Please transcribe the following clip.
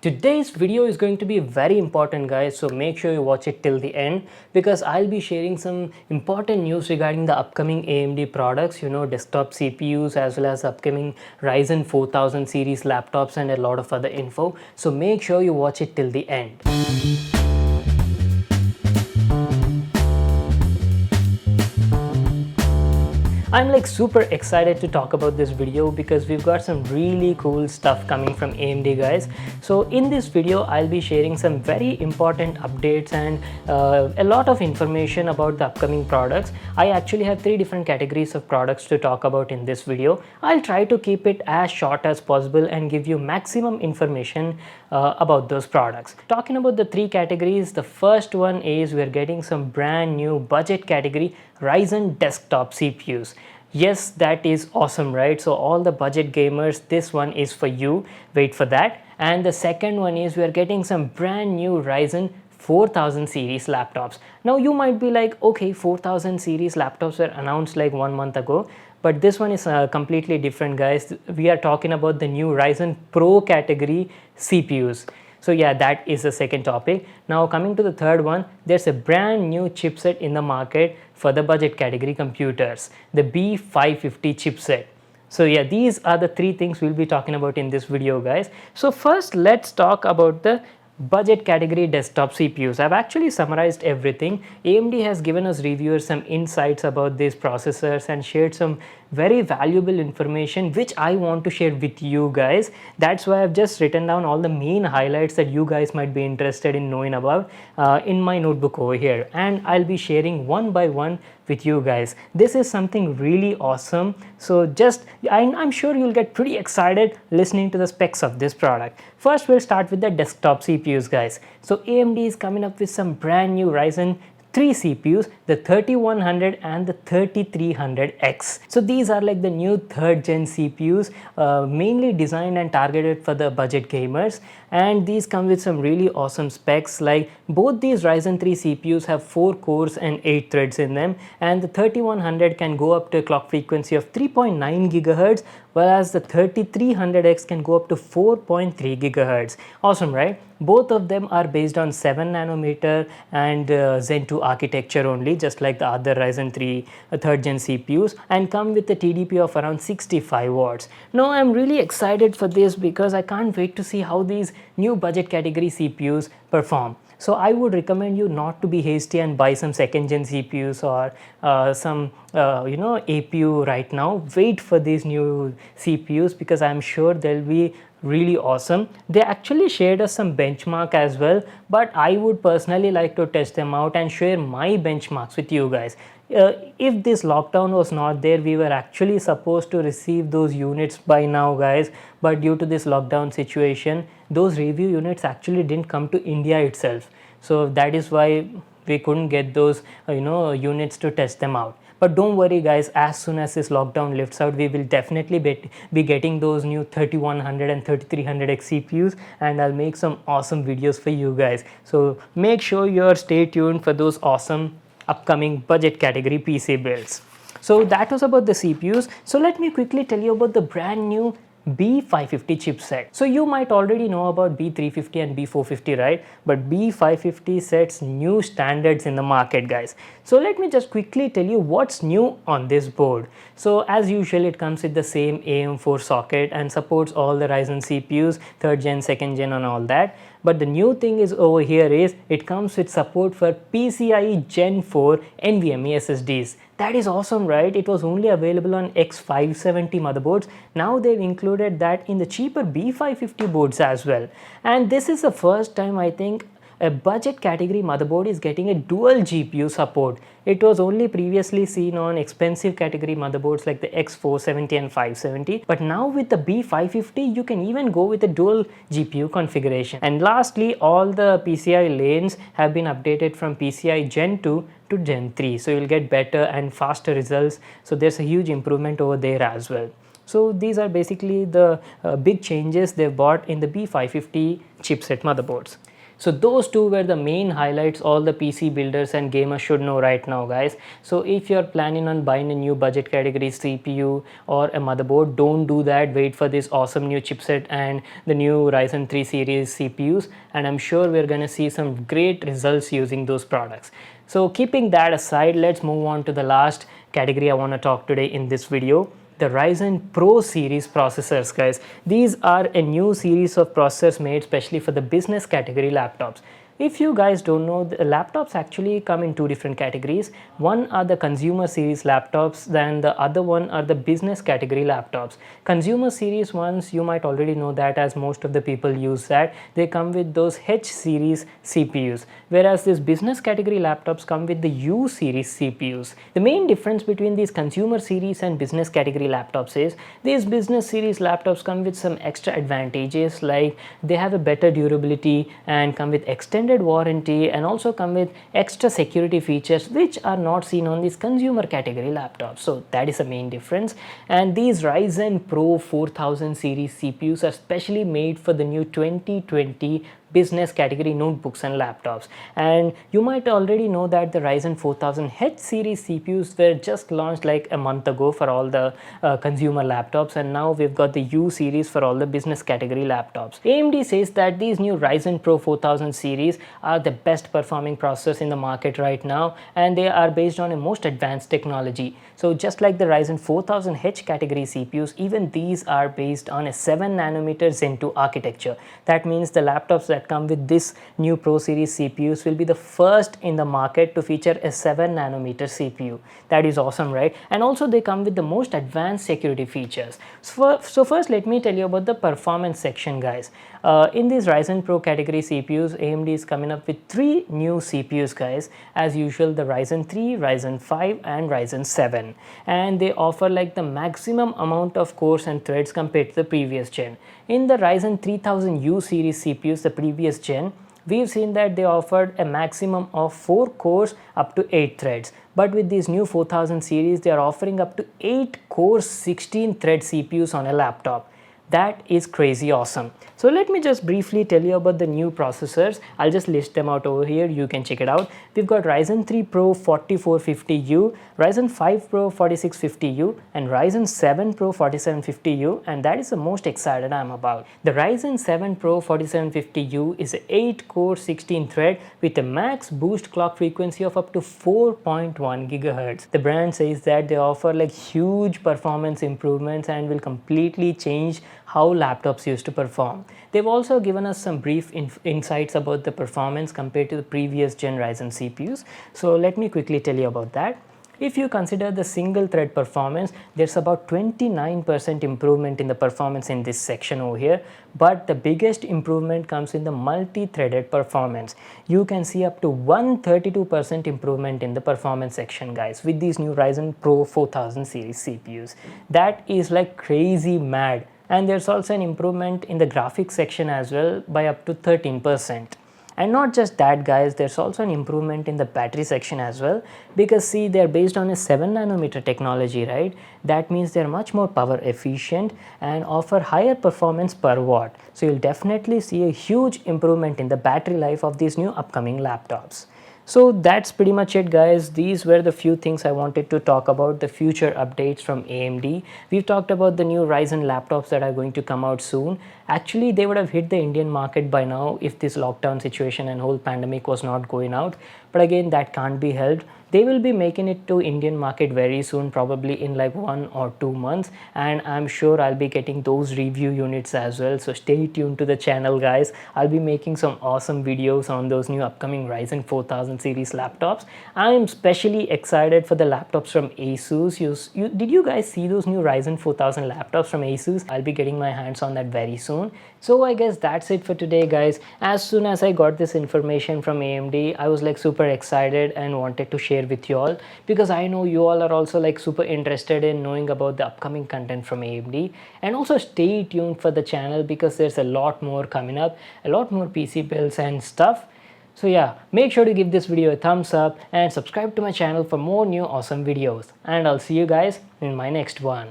Today's video is going to be very important, guys, so make sure you watch it till the end because I'll be sharing some important news regarding the upcoming AMD products, desktop CPUs as well as upcoming Ryzen 4000 series laptops and a lot of other info. So make sure you watch it till the end. I'm like super excited to talk about this video because we've got some really cool stuff coming from AMD, guys. So in this video I'll be sharing some very important updates and a lot of information about the upcoming products. I actually have 3 different categories of products to talk about in this video. I'll try to keep it as short as possible and give you maximum information about those products. Talking about the 3 categories, the first one is we're getting some brand new budget category Ryzen desktop CPUs. Yes, that is awesome, right? So all the budget gamers, this one is for you. Wait for that. And the second one is we are getting some brand new Ryzen 4000 series laptops. Now you might be like, okay, 4000 series laptops were announced like 1 month ago, but this one is completely different, guys. We are talking about the new Ryzen Pro category CPUs. So yeah, that is the second topic. Now coming to the third one, there's a brand new chipset in the market for the budget category computers, the B550 chipset. So yeah, these are the 3 things we'll be talking about in this video, guys. So first, let's talk about the budget category desktop CPUs. I've actually summarized everything. AMD has given us reviewers some insights about these processors and shared some very valuable information which I want to share with you guys. That's why I've just written down all the main highlights that you guys might be interested in knowing about in my notebook over here, and I'll be sharing one by one with you guys. This is something really awesome. So I'm sure you'll get pretty excited listening to the specs of this product. First, we'll start with the desktop CPUs, guys. So AMD is coming up with some brand new Ryzen 3 CPUs, the 3100 and the 3300X. So these are like the new 3rd gen CPUs, mainly designed and targeted for the budget gamers, and these come with some really awesome specs. Like both these Ryzen 3 CPUs have 4 cores and 8 threads in them, and the 3100 can go up to a clock frequency of 3.9 GHz, whereas the 3300X can go up to 4.3 GHz. Awesome, right? Both of them are based on 7 nanometer and Zen 2 architecture only, just like the other Ryzen 3 3rd gen CPUs, and come with a TDP of around 65 watts. Now I'm really excited for this because I can't wait to see how these new budget category CPUs perform. So I would recommend you not to be hasty and buy some 2nd gen CPUs or some APU right now. Wait for these new CPUs because I'm sure they'll be really awesome. They actually shared us some benchmark as well, but I would personally like to test them out and share my benchmarks with you guys. If this lockdown was not there, we were actually supposed to receive those units by now, guys, but due to this lockdown situation, those review units actually didn't come to India itself. So that is why we couldn't get those units to test them out. But don't worry, guys, as soon as this lockdown lifts out, we will definitely be getting those new 3100 and 3300X CPUs, and I'll make some awesome videos for you guys. So make sure you're stay tuned for those awesome upcoming budget category PC builds. So that was about the CPUs. So let me quickly tell you about the brand new B550 chipset. So you might already know about B350 and B450, right? But B550 sets new standards in the market, guys. So let me just quickly tell you what's new on this board. So as usual, it comes with the same AM4 socket and supports all the Ryzen CPUs, 3rd gen, 2nd gen and all that. But the new thing is over here is it comes with support for PCIe Gen 4 NVMe SSDs. That is awesome, right? It was only available on X570 motherboards. Now they've included that in the cheaper B550 boards as well. And this is the first time I think a budget category motherboard is getting a dual GPU support. It was only previously seen on expensive category motherboards like the X470 and 570, but now with the B550 you can even go with a dual GPU configuration. And lastly, all the PCI lanes have been updated from PCI Gen 2 to Gen 3, so you'll get better and faster results. So there's a huge improvement over there as well. So these are basically the big changes they've brought in the B550 chipset motherboards. So those two were the main highlights all the PC builders and gamers should know right now, guys. So if you're planning on buying a new budget category CPU or a motherboard, don't do that. Wait for this awesome new chipset and the new Ryzen 3 series CPUs, and I'm sure we're gonna see some great results using those products. So keeping that aside, let's move on to the last category I want to talk today in this video, the Ryzen Pro series processors, guys. These are a new series of processors made specially for the business category laptops. If you guys don't know, the laptops actually come in two different categories. One are the consumer series laptops, then the other one are the business category laptops. Consumer series ones, you might already know that, as most of the people use that. They come with those H series CPUs, whereas these business category laptops come with the U series CPUs. The main difference between these consumer series and business category laptops is these business series laptops come with some extra advantages, like they have a better durability and come with extended warranty, and also come with extra security features which are not seen on these consumer category laptops. So that is the main difference. And these Ryzen Pro 4000 series CPUs are specially made for the new 2020 business category notebooks and laptops. And you might already know that the Ryzen 4000 H series CPUs were just launched like a month ago for all the consumer laptops, and now we've got the U series for all the business category laptops. AMD says that these new Ryzen Pro 4000 series are the best performing processors in the market right now, and they are based on a most advanced technology. So just like the Ryzen 4000 H category CPUs, even these are based on a 7nm Zen 2 architecture. That means the laptops that come with this new Pro series CPUs will be the first in the market to feature a 7nm CPU. That is awesome, right? And also they come with the most advanced security features. So first let me tell you about the performance section, guys. In these Ryzen Pro category CPUs, AMD is coming up with 3 new CPUs, guys. As usual, the Ryzen 3, Ryzen 5 and Ryzen 7. And they offer like the maximum amount of cores and threads compared to the previous gen. In the Ryzen 3000U series CPUs, the previous gen, we've seen that they offered a maximum of 4 cores up to 8 threads. But with these new 4000 series, they are offering up to 8 cores, 16 thread CPUs on a laptop. That is crazy awesome. So let me just briefly tell you about the new processors. I'll just list them out over here. You can check it out. We've got Ryzen 3 Pro 4450U, Ryzen 5 Pro 4650U, and Ryzen 7 Pro 4750U, and that is the most excited I'm about. The Ryzen 7 Pro 4750U is an 8-core 16-thread with a max boost clock frequency of up to 4.1 GHz. The brand says that they offer like huge performance improvements and will completely change how laptops used to perform. They've also given us some brief insights about the performance compared to the previous gen Ryzen CPUs. So let me quickly tell you about that. If you consider the single thread performance, there's about 29% improvement in the performance in this section over here, but the biggest improvement comes in the multi-threaded performance. You can see up to 132% improvement in the performance section, guys, with these new Ryzen Pro 4000 series CPUs. That is like crazy mad. And there's also an improvement in the graphics section as well by up to 13%. And not just that, guys, there's also an improvement in the battery section as well, because see, they're based on a 7nm technology, right? That means they're much more power efficient and offer higher performance per watt. So you'll definitely see a huge improvement in the battery life of these new upcoming laptops. So that's pretty much it, guys. These were the few things I wanted to talk about, the future updates from AMD. We've talked about the new Ryzen laptops that are going to come out soon. Actually, they would have hit the Indian market by now if this lockdown situation and whole pandemic was not going out. But again, that can't be helped. They will be making it to Indian market very soon, probably in like 1 or 2 months, and I'm sure I'll be getting those review units as well. So stay tuned to the channel, guys. I'll be making some awesome videos on those new upcoming Ryzen 4000 series laptops. I'm especially excited for the laptops from ASUS. Did you guys see those new Ryzen 4000 laptops from ASUS? I'll be getting my hands on that very soon. So I guess that's it for today, guys. As soon as I got this information from AMD, I was like super excited and wanted to share with you all, because I know you all are also like super interested in knowing about the upcoming content from AMD. And also stay tuned for the channel, because there's a lot more coming up, a lot more PC builds and stuff. So yeah, make sure to give this video a thumbs up and subscribe to my channel for more new awesome videos. And I'll see you guys in my next one.